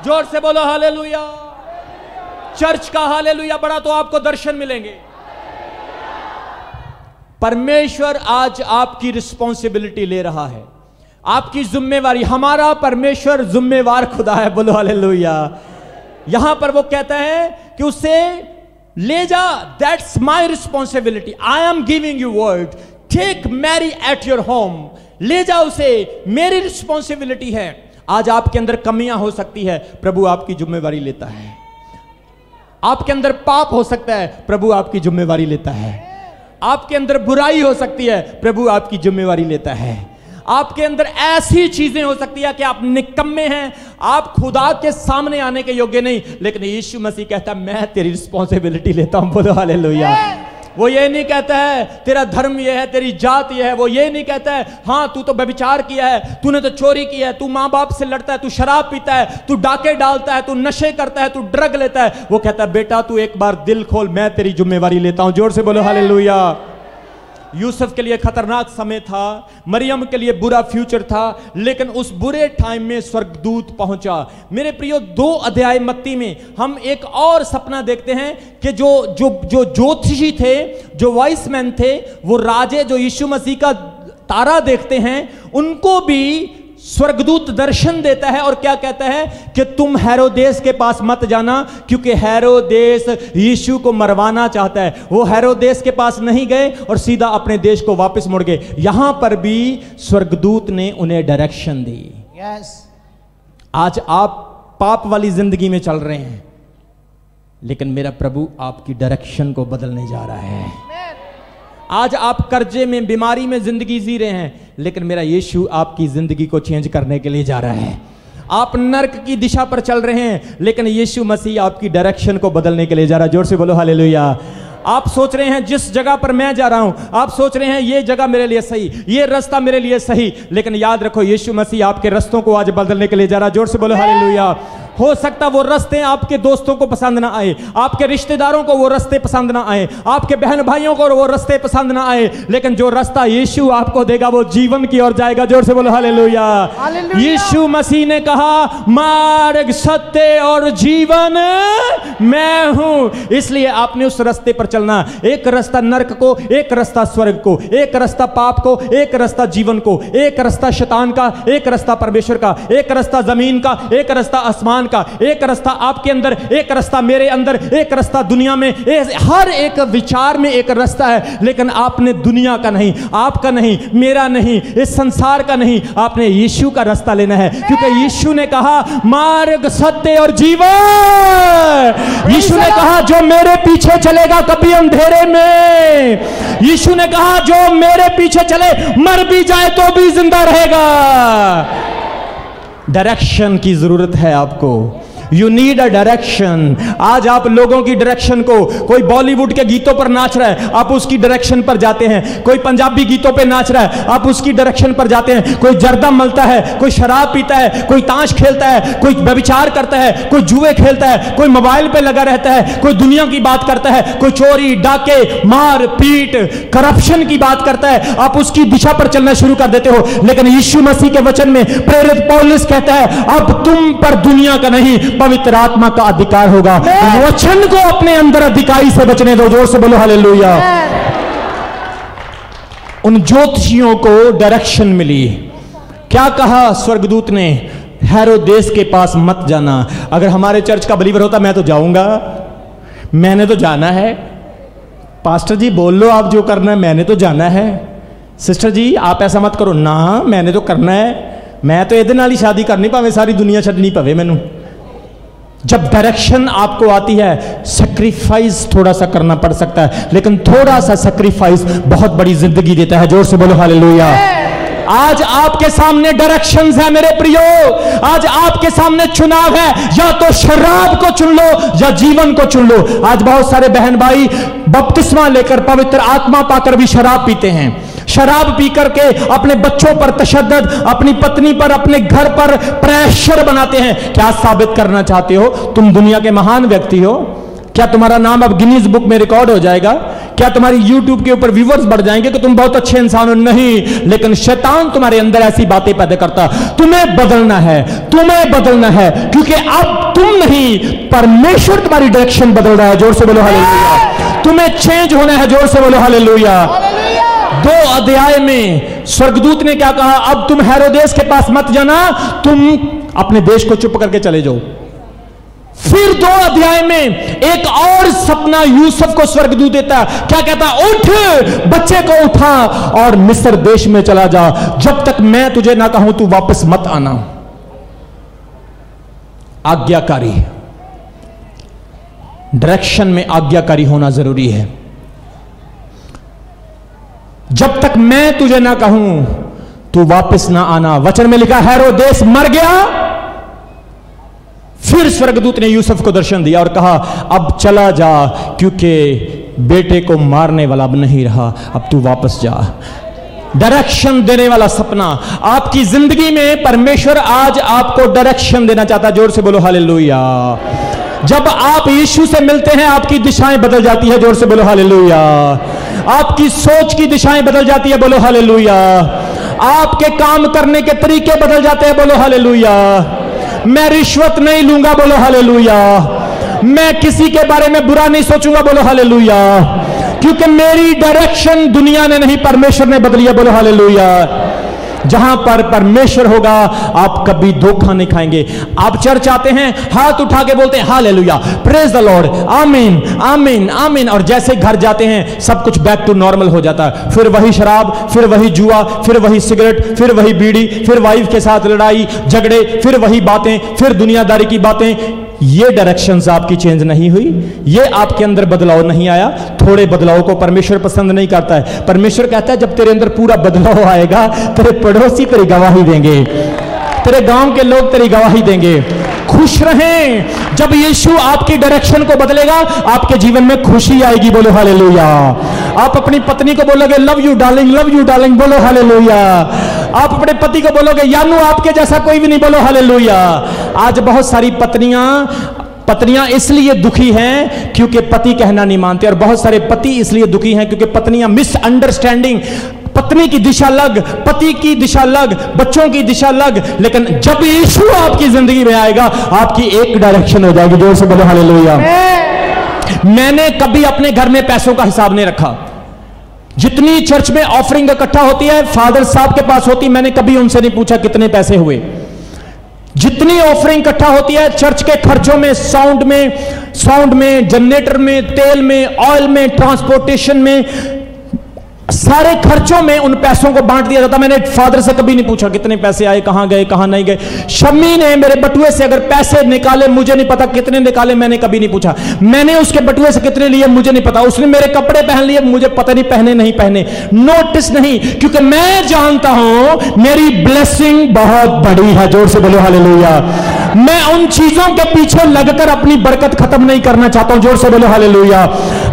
जोर से बोलो हालेलुया। चर्च का हालेलुया बड़ा तो आपको दर्शन मिलेंगे। परमेश्वर आज आपकी रिस्पॉन्सिबिलिटी ले रहा है, आपकी जिम्मेवारी। हमारा परमेश्वर जिम्मेवार खुदा है। बोलो हालेलुया। यहां पर वो कहता है कि उसे ले जा, that's my responsibility, I am giving you word, take Mary at your home. ले जा उसे, मेरी रिस्पॉन्सिबिलिटी है। आज आपके अंदर कमियां हो सकती है, प्रभु आपकी जिम्मेवारी लेता है। आपके अंदर पाप हो सकता है, प्रभु आपकी जिम्मेवारी लेता है। आपके अंदर बुराई हो सकती है, प्रभु आपकी जिम्मेवारी लेता है। आपके अंदर ऐसी चीजें हो सकती है कि आप निकम्मे हैं, आप खुदा के सामने आने के योग्य नहीं, लेकिन यीशु मसीह कहता है मैं तेरी रिस्पॉन्सिबिलिटी लेता हूं। बोलो हालेलुया। वो ये नहीं कहता है तेरा धर्म ये है, तेरी जात ये है। वो ये नहीं कहता है हां तू तो व्यभिचार किया है, तूने तो चोरी की है, तू मां बाप से लड़ता है, तू शराब पीता है, तू डाके डालता है, तू नशे करता है, तू ड्रग लेता है। वो कहता है बेटा तू एक बार दिल खोल, मैं तेरी जिम्मेवारी लेता हूं। जोर से बोलो हालेलुया। यूसुफ के लिए खतरनाक समय था, मरियम के लिए बुरा फ्यूचर था, लेकिन उस बुरे टाइम में स्वर्गदूत पहुंचा। मेरे प्रियो, 2 अध्याय मत्ती में हम एक और सपना देखते हैं कि जो ज्योतिषी थे, जो वाइस मैन थे, वो राजे जो यीशु मसीह का तारा देखते हैं, उनको भी स्वर्गदूत दर्शन देता है और क्या कहता है कि तुम हेरोदेस के पास मत जाना, क्योंकि हेरोदेस यीशु को मरवाना चाहता है। वो हेरोदेस के पास नहीं गए और सीधा अपने देश को वापस मुड़ गए। यहां पर भी स्वर्गदूत ने उन्हें डायरेक्शन दी। यस। आज आप पाप वाली जिंदगी में चल रहे हैं, लेकिन मेरा प्रभु आपकी डायरेक्शन को बदलने जा रहा है। आज आप कर्जे में, बीमारी में जिंदगी जी रहे हैं, लेकिन मेरा यीशु आपकी जिंदगी को चेंज करने के लिए जा रहा है। आप नर्क की दिशा पर चल रहे हैं, लेकिन यीशु मसीह आपकी डायरेक्शन को बदलने के लिए जा रहा है। जोर से बोलो हालेलुया। आप सोच रहे हैं जिस जगह पर मैं जा रहा हूं, आप सोच रहे हैं ये जगह मेरे लिए सही, ये रास्ता मेरे लिए सही, लेकिन याद रखो यीशु मसीह आपके रास्तों को आज बदलने के लिए जा रहा है। जोर से बोलो हालेलुया। हो सकता वो रास्ते आपके दोस्तों को पसंद ना आए, आपके रिश्तेदारों को वो रास्ते पसंद ना आए, आपके बहन भाइयों को वो रास्ते पसंद ना आए, लेकिन जो रास्ता यीशु आपको देगा वो जीवन की ओर जाएगा। जोर से बोलो हालेलुया। यीशु मसीह ने कहा मार्ग, सत्य और जीवन मैं हूं, इसलिए आपने उस रास्ते पर चलना। एक रास्ता नरक को, एक रास्ता स्वर्ग को, एक रास्ता पाप को, एक रास्ता जीवन को, एक रास्ता शैतान का, एक रास्ता परमेश्वर का, एक रास्ता जमीन का, एक रास्ता आसमान का, एक रास्ता आपके अंदर, एक रास्ता मेरे अंदर, एक रास्ता दुनिया में। हर एक विचार में एक रास्ता है, लेकिन आपने दुनिया का नहीं, आपका नहीं, मेरा नहीं, इस संसार का नहीं, आपने यीशु का रास्ता लेना है, क्योंकि यीशु ने कहा मार्ग, सत्य और जीवन। यीशु ने कहा जो मेरे पीछे चलेगा कभी अंधेरे में, यीशु ने कहा जो मेरे पीछे चले मर भी जाए तो भी जिंदा रहेगा। डायरेक्शन की जरूरत है आपको, यू नीड अ डायरेक्शन। आज आप लोगों की डायरेक्शन को, कोई बॉलीवुड के गीतों पर नाच रहा है, आप उसकी डायरेक्शन पर जाते हैं। कोई पंजाबी गीतों पे नाच रहा है, आप उसकी डायरेक्शन पर जाते हैं। कोई जर्दा मलता है, कोई शराब पीता है, कोई ताश खेलता है, कोई व्यभिचार करता है, कोई जुए खेलता है, कोई मोबाइल पे लगा रहता है, कोई दुनिया की बात करता है, कोई चोरी डाके मार पीट करप्शन की बात करता है। आप उसकी दिशा पर चलना शुरू कर देते हो। लेकिन यीशु मसीह के वचन में प्रेरित पौलुस कहता है, अब तुम पर दुनिया का नहीं, पवित्र आत्मा का अधिकार होगा। वचन को अपने अंदर अधिकारी से बचने दो। जोर से बोलो हालेलुया। उन ज्योतिषियों को डायरेक्शन मिली। क्या कहा स्वर्गदूत ने? हेरोदेस के पास मत जाना। अगर हमारे चर्च का बिलीवर होता, मैं तो जाऊंगा, मैंने तो जाना है। पास्टर जी बोल लो आप जो करना है, मैंने तो जाना है। सिस्टर जी आप ऐसा मत करो ना, मैंने तो करना है। मैं तो ਇਹਦੇ ਨਾਲ ही शादी करनी भावे सारी दुनिया छड्डनी पवे मैनू। जब डायरेक्शन आपको आती है, सैक्रिफाइस थोड़ा सा करना पड़ सकता है, लेकिन थोड़ा सा सैक्रिफाइस बहुत बड़ी जिंदगी देता है। जोर से बोलो हालेलुया। आज आपके सामने डायरेक्शंस है मेरे प्रियो। आज आपके सामने चुनाव है, या तो शराब को चुन लो या जीवन को चुन लो। आज बहुत सारे बहन भाई बपतिस्मा लेकर पवित्र आत्मा पाकर भी शराब पीते हैं। शराब पी करके अपने बच्चों पर तशद्दुद, अपनी पत्नी पर, अपने घर पर प्रेशर बनाते हैं। क्या साबित करना चाहते हो? तुम दुनिया के महान व्यक्ति हो? क्या तुम्हारा नाम अब गिनीज बुक में रिकॉर्ड हो जाएगा? क्या तुम्हारी यूट्यूब के ऊपर व्यूअर्स बढ़ जाएंगे कि तुम बहुत अच्छे इंसान हो? नहीं, लेकिन शैतान तुम्हारे अंदर ऐसी बातें पैदा करता। तुम्हें बदलना है, तुम्हें बदलना है, क्योंकि अब तुम नहीं, परमेश्वर तुम्हारी डायरेक्शन बदल रहा है। जोर से बोलो हालेलुया। तुम्हें चेंज होना है। जोर से बोलो हालेलुया। 2 अध्याय में स्वर्गदूत ने क्या कहा? अब तुम हेरोदेस के पास मत जाना, तुम अपने देश को चुप करके चले जाओ। फिर 2 अध्याय में एक और सपना यूसुफ को स्वर्गदूत देता। क्या कहता? उठ, बच्चे को उठा और मिस्र देश में चला जा, जब तक मैं तुझे ना कहूं तू वापस मत आना। आज्ञाकारी, डायरेक्शन में आज्ञाकारी होना जरूरी है। जब तक मैं तुझे ना कहूं तू वापस ना आना। वचन में लिखा हेरोदेस मर गया। फिर स्वर्गदूत ने यूसुफ को दर्शन दिया और कहा, अब चला जा, क्योंकि बेटे को मारने वाला अब नहीं रहा, अब तू वापस जा। डायरेक्शन देने वाला सपना आपकी जिंदगी में परमेश्वर आज आपको डायरेक्शन देना चाहता है। जोर से बोलो हालेलुया। जब आप यीशु से मिलते हैं, आपकी दिशाएं बदल जाती है। जोर से बोलो हालेलुया। आपकी सोच की दिशाएं बदल जाती है। बोलो हालेलुया। आपके काम करने के तरीके बदल जाते हैं। बोलो हालेलुया। मैं रिश्वत नहीं लूंगा। बोलो हालेलुया। मैं किसी के बारे में बुरा नहीं सोचूंगा। बोलो हालेलुया। क्योंकि मेरी डायरेक्शन दुनिया ने नहीं, परमेश्वर ने बदली है। बोलो हालेलुया। जहां पर परमेश्वर होगा आप कभी धोखा नहीं खाएंगे। आप चर्च आते हैं, हाथ उठा के बोलते हैं हालेलुया, प्रेज द लॉर्ड, आमीन आमीन आमीन, और जैसे घर जाते हैं सब कुछ बैक टू नॉर्मल हो जाता है। फिर वही शराब, फिर वही जुआ, फिर वही सिगरेट, फिर वही बीड़ी, फिर वाइफ के साथ लड़ाई झगड़े, फिर वही बातें, फिर दुनियादारी की बातें। ये डायरेक्शंस आपकी चेंज नहीं हुई, ये आपके अंदर बदलाव नहीं आया। थोड़े बदलाव को परमेश्वर पसंद नहीं करता है। परमेश्वर कहता है जब तेरे अंदर पूरा बदलाव आएगा, तेरे पड़ोसी तेरी गवाही देंगे, तेरे गांव के लोग तेरी गवाही देंगे। खुश रहें। जब यीशु आपकी डायरेक्शन को बदलेगा, आपके जीवन में खुशी आएगी। बोलो हालेलुया। आप अपनी पत्नी को बोलोगे love you darling, love you darling. बोलो हालेलुया। आप अपने पति को बोलोगे यानू आपके जैसा कोई भी नहीं। बोलो हालेलुया। आज बहुत सारी पत्नियां इसलिए दुखी हैं क्योंकि पति कहना नहीं मानते, और बहुत सारे पति इसलिए दुखी हैं क्योंकि पत्नियां मिसअंडरस्टैंडिंग, पत्नी की दिशा अलग, पति की दिशा अलग, बच्चों की दिशा अलग। लेकिन जब यीशु आपकी जिंदगी में आएगा, आपकी एक डायरेक्शन हो जाएगी। जोर से बोलो हालेलुया। मैंने कभी अपने घर में पैसों का हिसाब नहीं रखा। जितनी चर्च में ऑफरिंग इकट्ठा होती है, फादर साहब के पास होती, मैंने कभी उनसे नहीं पूछा कितने पैसे हुए। जितनी ऑफरिंग इकट्ठा होती है चर्च के खर्चों में, साउंड में, जनरेटर में, तेल में, ऑयल में, ट्रांसपोर्टेशन में, सारे खर्चों में उन पैसों को बांट दिया जाता। मैंने फादर से कभी नहीं पूछा कितने पैसे आए, कहां गए, कहां नहीं गए। शम्मी ने मेरे बटुए से अगर पैसे निकाले, मुझे नहीं पता कितने निकाले, मैंने कभी नहीं पूछा। मैंने उसके बटुए से कितने लिए, मुझे नहीं पता। उसने मेरे कपड़े पहन लिए, मुझे पता नहीं पहने नहीं पहने, नोटिस नहीं, क्योंकि मैं जानता हूं मेरी ब्लेसिंग बहुत बड़ी है। जोर से बोलो हालेलुया। मैं उन चीजों के पीछे लगकर अपनी बरकत खत्म नहीं करना चाहता हूं। जोर से बोलो हालेलुया।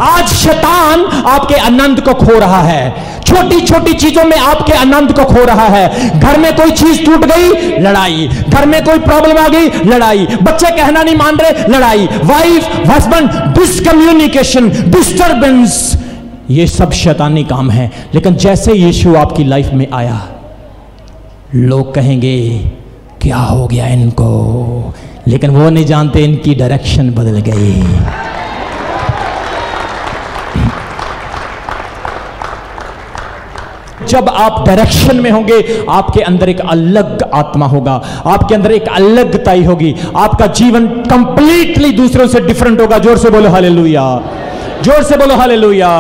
आज शैतान आपके आनंद को खो रहा है, छोटी छोटी चीजों में आपके आनंद को खो रहा है। घर में कोई चीज टूट गई, लड़ाई। घर में कोई प्रॉब्लम आ गई, लड़ाई। बच्चे कहना नहीं मान रहे, लड़ाई। वाइफ हस्बैंड डिसकम्युनिकेशन, डिस्टर्बेंस, ये सब शैतानी काम है। लेकिन जैसे यीशु आपकी लाइफ में आया, लोग कहेंगे क्या हो गया इनको, लेकिन वो नहीं जानते इनकी डायरेक्शन बदल गई। जब आप डायरेक्शन में होंगे, आपके अंदर एक अलग आत्मा होगा, आपके अंदर एक अलगताई होगी, आपका जीवन कंप्लीटली दूसरों से डिफरेंट होगा। जोर से बोलो हालेलुया, जोर से बोलो हालेलुया।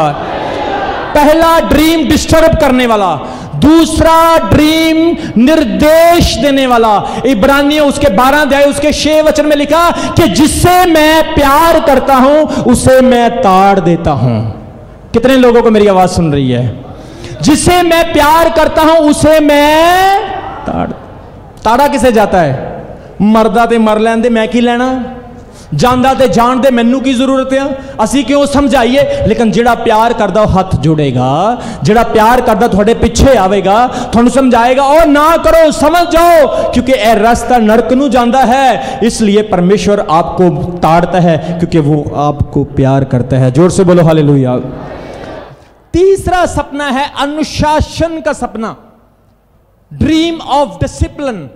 पहला ड्रीम डिस्टर्ब करने वाला, दूसरा ड्रीम निर्देश देने वाला। इब्रानियों उसके 12 अध्याय उसके 6 वचन में लिखा कि जिससे मैं प्यार करता हूं उसे मैं ताड़ देता हूं। कितने लोगों को मेरी आवाज सुन रही है? जिसे मैं प्यार करता हूं उसे मैं ताड़ा किसे जाता है? मरदा ते मर लैंदे, मैं की लेना, जानदा ते जान दे, मैनू की जरूरत है, असी क्यों समझाइए। लेकिन जेड़ा प्यार करदा हाथ जोड़ेगा, जेड़ा प्यार करदा थोड़े पीछे आवेगा, थोड़ा समझाएगा और ना करो, समझ जाओ, क्योंकि यह रास्ता नरक नू जांदा है। इसलिए परमेश्वर आपको ताड़ता है क्योंकि वो आपको प्यार करता है। जोर से बोलो हालेलुया। तीसरा सपना है अनुशासन का सपना, ड्रीम ऑफ डिसिप्लिन।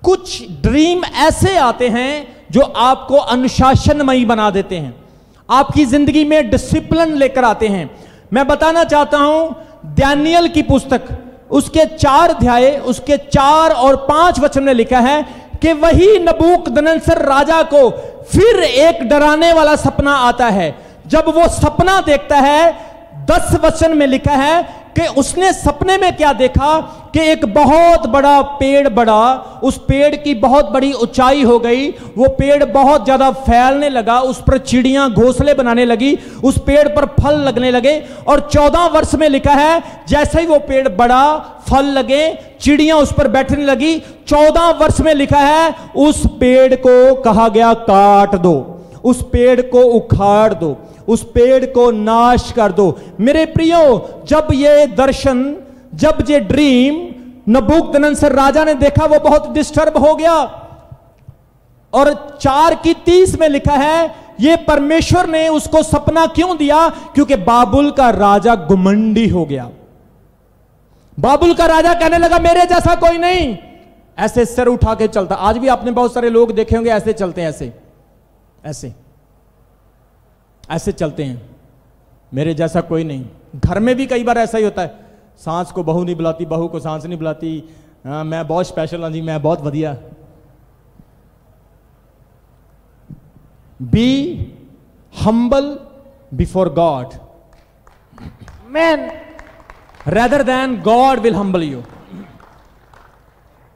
कुछ ड्रीम ऐसे आते हैं जो आपको अनुशासनमयी बना देते हैं, आपकी जिंदगी में डिसिप्लिन लेकर आते हैं। मैं बताना चाहता हूं दानियल की पुस्तक उसके 4 अध्याय उसके 4 और 5 वचन में लिखा है कि वही नबूकदनेस्सर राजा को फिर एक डराने वाला सपना आता है। जब वो सपना देखता है, 10 वचन में लिखा है कि उसने सपने में क्या देखा कि एक बहुत बड़ा पेड़ बढ़ा, उस पेड़ की बहुत बड़ी ऊंचाई हो गई, वो पेड़ बहुत ज्यादा फैलने लगा, उस पर चिड़ियां घोंसले बनाने लगी, उस पेड़ पर फल लगने लगे। और 14 वर्ष में लिखा है जैसे ही वो पेड़ बढ़ा, फल लगे, चिड़ियां उस पर बैठने लगी। 14 वर्ष में लिखा है उस पेड़ को कहा गया काट दो, उस पेड़ को उखाड़ दो, उस पेड़ को नाश कर दो। मेरे प्रियो, जब ये दर्शन, जब ये ड्रीम नबूकदनेस्सर राजा ने देखा, वो बहुत डिस्टर्ब हो गया। और 4:30 में लिखा है ये परमेश्वर ने उसको सपना क्यों दिया? क्योंकि बाबुल का राजा घुमंडी हो गया। बाबुल का राजा कहने लगा मेरे जैसा कोई नहीं, ऐसे सर उठा के चलता। आज भी आपने बहुत सारे लोग देखे होंगे ऐसे चलते हैं, ऐसे ऐसे ऐसे चलते हैं, मेरे जैसा कोई नहीं। घर में भी कई बार ऐसा ही होता है, सांस को बहू नहीं बुलाती, बहू को सांस नहीं बुलाती, मैं बहुत स्पेशल हाँ जी, मैं बहुत वधिया। Be humble before God man rather than God will humble you.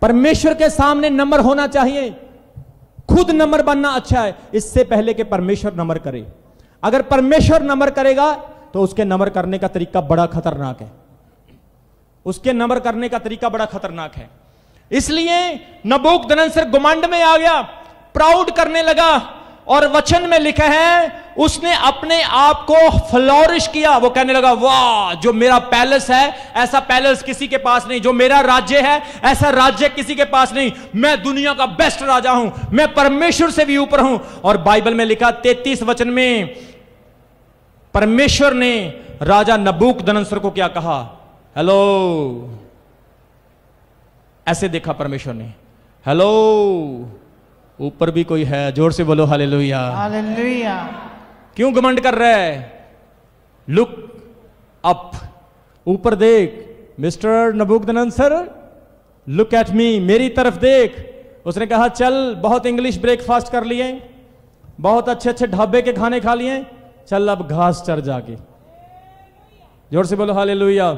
परमेश्वर के सामने नम्र होना चाहिए। खुद नम्र बनना अच्छा है, इससे पहले कि परमेश्वर नम्र करे। अगर परमेश्वर नम्र करेगा तो उसके नम्र करने का तरीका बड़ा खतरनाक है, उसके नम्र करने का तरीका बड़ा खतरनाक है। इसलिए नबूकदनेस्सर घमंड में आ गया, प्राउड करने लगा। और वचन में लिखा है उसने अपने आप को फ्लोरिश किया। वो कहने लगा वाह, जो मेरा पैलेस है ऐसा पैलेस किसी के पास नहीं, जो मेरा राज्य है ऐसा राज्य किसी के पास नहीं, मैं दुनिया का बेस्ट राजा हूं, मैं परमेश्वर से भी ऊपर हूं। और बाइबल में लिखा 33 वचन में परमेश्वर ने राजा नबूकदनेस्सर को क्या कहा? हेलो, ऐसे देखा परमेश्वर ने, हेलो, ऊपर भी कोई है। जोर से बोलो हालेलुया, हालेलुया। क्यों घमंड कर रहा है? लुक अप, ऊपर देख। Mister Nebuchadnezzar, look at me, मेरी तरफ देख। उसने कहा चल, बहुत इंग्लिश ब्रेकफास्ट कर लिए, बहुत अच्छे अच्छे ढाबे के खाने खा लिए, चल अब घास चर जाके। जोर से बोलो हालेलुया।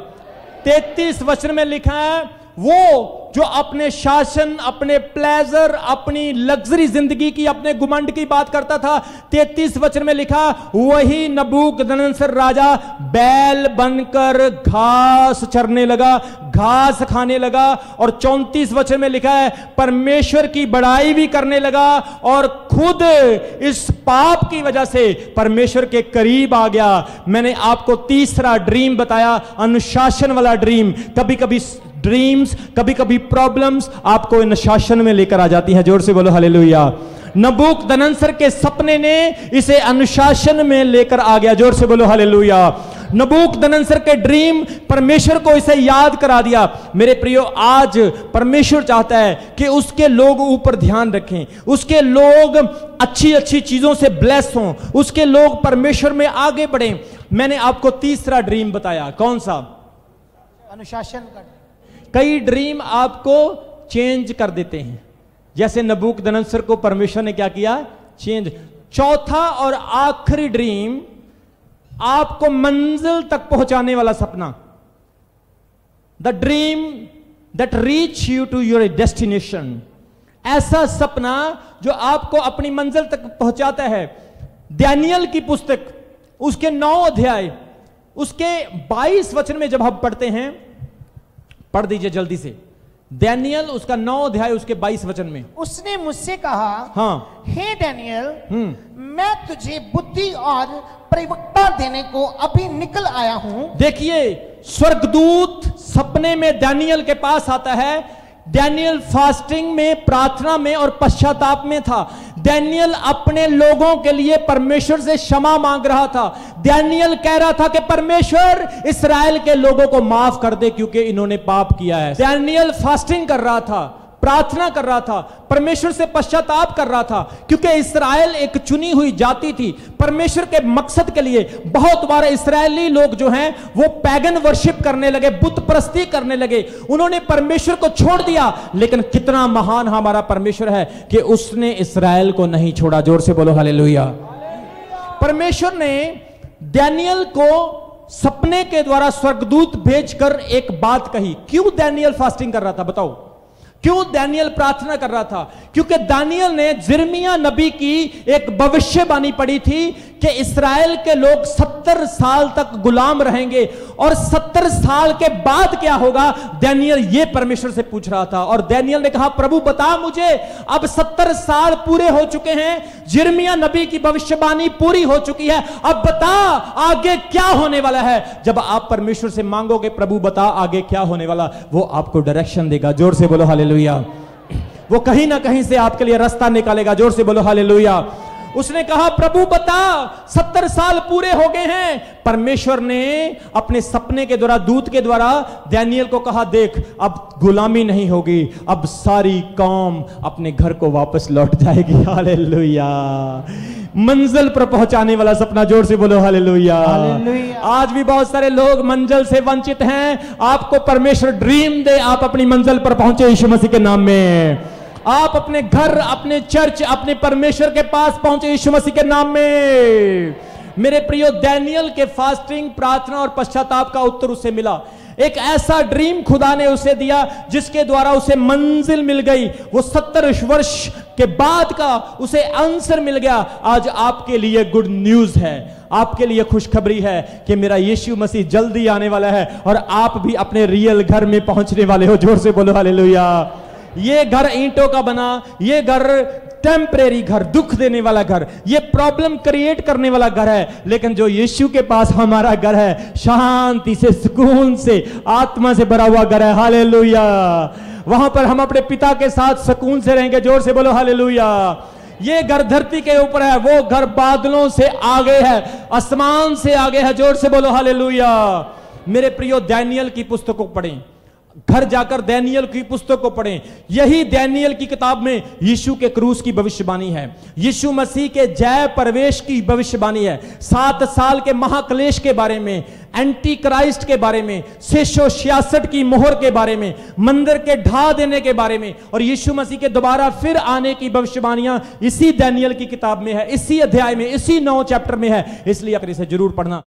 33 वचन में लिखा है वो जो अपने शासन, अपने प्लेजर, अपनी लग्जरी जिंदगी की, अपने गुमंड की बात करता था, 33 वचन में लिखा, वही नबूकदनेस्सर राजा बैल बनकर घास चरने लगा, घास खाने लगा। और 34 वचन में लिखा है, परमेश्वर की बड़ाई भी करने लगा और खुद इस पाप की वजह से परमेश्वर के करीब आ गया। मैंने आपको तीसरा ड्रीम बताया, अनुशासन वाला ड्रीम। कभी कभी ड्रीम्स, कभी कभी प्रॉब्लम्स आपको अनुशासन में लेकर आ जाती है। जोर से बोलो हालेलुया। नबूकदनेस्सर के सपने ने इसे अनुशासन में लेकर आ गया। जोर से बोलो हालेलुया। नबूकदनेस्सर के ड्रीम परमेश्वर को इसे याद करा दिया। मेरे प्रियो, आज परमेश्वर चाहता है कि उसके लोग ऊपर ध्यान रखें, उसके लोग अच्छी अच्छी चीजों से ब्लेस हों, उसके लोग परमेश्वर में आगे बढ़ें। मैंने आपको तीसरा ड्रीम बताया, कौन सा? अनुशासन का। कई ड्रीम आपको चेंज कर देते हैं, जैसे नबूकदनेस्सर को परमेश्वर ने क्या किया? चेंज। चौथा और आखिरी ड्रीम आपको मंजिल तक पहुंचाने वाला सपना, the dream that reach you to your destination. ऐसा सपना जो आपको अपनी मंजिल तक पहुंचाता है। दानियेल की पुस्तक उसके 9 अध्याय उसके 22 वचन में जब हम पढ़ते हैं, पढ़ दीजिए जल्दी से, दानियेल उसका 9 अध्याय उसके 22 वचन में। उसने मुझसे कहा, हाँ, हे दानियेल, मैं तुझे बुद्धि और प्रवक्ता देने को अभी निकल आया हूं। देखिए, स्वर्गदूत सपने में दानियेल के पास आता है। दानियेल फास्टिंग में, प्रार्थना में और पश्चाताप में था। दानियेल अपने लोगों के लिए परमेश्वर से क्षमा मांग रहा था। दानियेल कह रहा था कि परमेश्वर इस्राएल के लोगों को माफ कर दे क्योंकि इन्होंने पाप किया है। दानियेल फास्टिंग कर रहा था, प्रार्थना कर रहा था, परमेश्वर से पश्चाताप कर रहा था, क्योंकि इस्राएल एक चुनी हुई जाति थी। परमेश्वर के मकसद के लिए बहुत बार इस्राएली लोग जो हैं वो पैगन वर्शिप करने लगे, बुत परस्ती करने लगे, उन्होंने परमेश्वर को छोड़ दिया। लेकिन कितना महान हमारा परमेश्वर है कि उसने इस्राएल को नहीं छोड़ा। जोर से बोलो हालेलुया। परमेश्वर ने दानियेल को सपने के द्वारा स्वर्गदूत भेजकर एक बात कही। क्यों दानियेल फास्टिंग कर रहा था? बताओ, क्यों दानियेल प्रार्थना कर रहा था? क्योंकि दानियेल ने यिर्मयाह नबी की एक भविष्यवाणी पढ़ी थी कि इस्राएल के लोग 70 साल तक गुलाम रहेंगे और 70 साल के बाद क्या होगा, दानियेल ये परमेश्वर से पूछ रहा था। और दानियेल ने कहा, प्रभु बता मुझे, अब 70 साल पूरे हो चुके हैं, यिर्मयाह नबी की भविष्यवाणी पूरी हो चुकी है, अब बता आगे क्या होने वाला है। जब आप परमेश्वर से मांगोगे, प्रभु बता आगे क्या होने वाला, वो आपको डायरेक्शन देगा। जोर से बोलो हालेलुया। वो कहीं ना कहीं से आपके लिए रास्ता निकालेगा। जोर से बोलो हालेलुया। उसने कहा, प्रभु बता, 70 साल पूरे हो गए हैं। परमेश्वर ने अपने सपने के द्वारा, दूत के द्वारा दानियेल को कहा, देख अब गुलामी नहीं होगी, अब सारी कौम अपने घर को वापस लौट जाएगी। हालेलुया। मंजिल पर पहुंचाने वाला सपना। जोर से बोलो हालेलुया। आज भी बहुत सारे लोग मंजिल से वंचित हैं। आपको परमेश्वर ड्रीम दे, आप अपनी मंजिल पर पहुंचे यीशु मसीह के नाम में। आप अपने घर, अपने चर्च, अपने परमेश्वर के पास पहुंचे यीशु मसीह के नाम में। मेरे प्रियो, दानियेल के फास्टिंग, प्रार्थना और पश्चाताप का उत्तर उसे मिला। एक ऐसा ड्रीम खुदा ने उसे दिया जिसके द्वारा उसे मंजिल मिल गई। वो 70 वर्ष के बाद का उसे आंसर मिल गया। आज आपके लिए गुड न्यूज है, आपके लिए खुशखबरी है कि मेरा यीशु मसीह जल्दी आने वाला है और आप भी अपने रियल घर में पहुंचने वाले हो। जोर से बोलो हालेलुया। ये घर ईंटों का बना, ये घर टेम्परेरी घर, दुख देने वाला घर, ये प्रॉब्लम क्रिएट करने वाला घर है। लेकिन जो यीशु के पास हमारा घर है, शांति से, सुकून से, आत्मा से भरा हुआ घर है। हालेलुया। वहां पर हम अपने पिता के साथ सुकून से रहेंगे। जोर से बोलो हालेलुया। ये घर धरती के ऊपर है, वो घर बादलों से आगे है, आसमान से आगे है। जोर से बोलो हालेलुया। मेरे प्रियो, दानियेल की पुस्तक को पढ़ें, घर जाकर दानियेल की पुस्तक को पढ़ें। यही दानियेल की किताब में यीशु के क्रूस की भविष्यवाणी है, यीशु मसीह के जय प्रवेश की भविष्यवाणी है, 7 साल के महाक्लेश के बारे में, एंटी क्राइस्ट के बारे में, 666 की मोहर के बारे में, मंदिर के ढा देने के बारे में और यीशु मसीह के दोबारा फिर आने की भविष्यवाणियां इसी दानियेल की किताब में है, इसी अध्याय में, इसी 9 चैप्टर में है। इसलिए अगर इसे जरूर पढ़ना।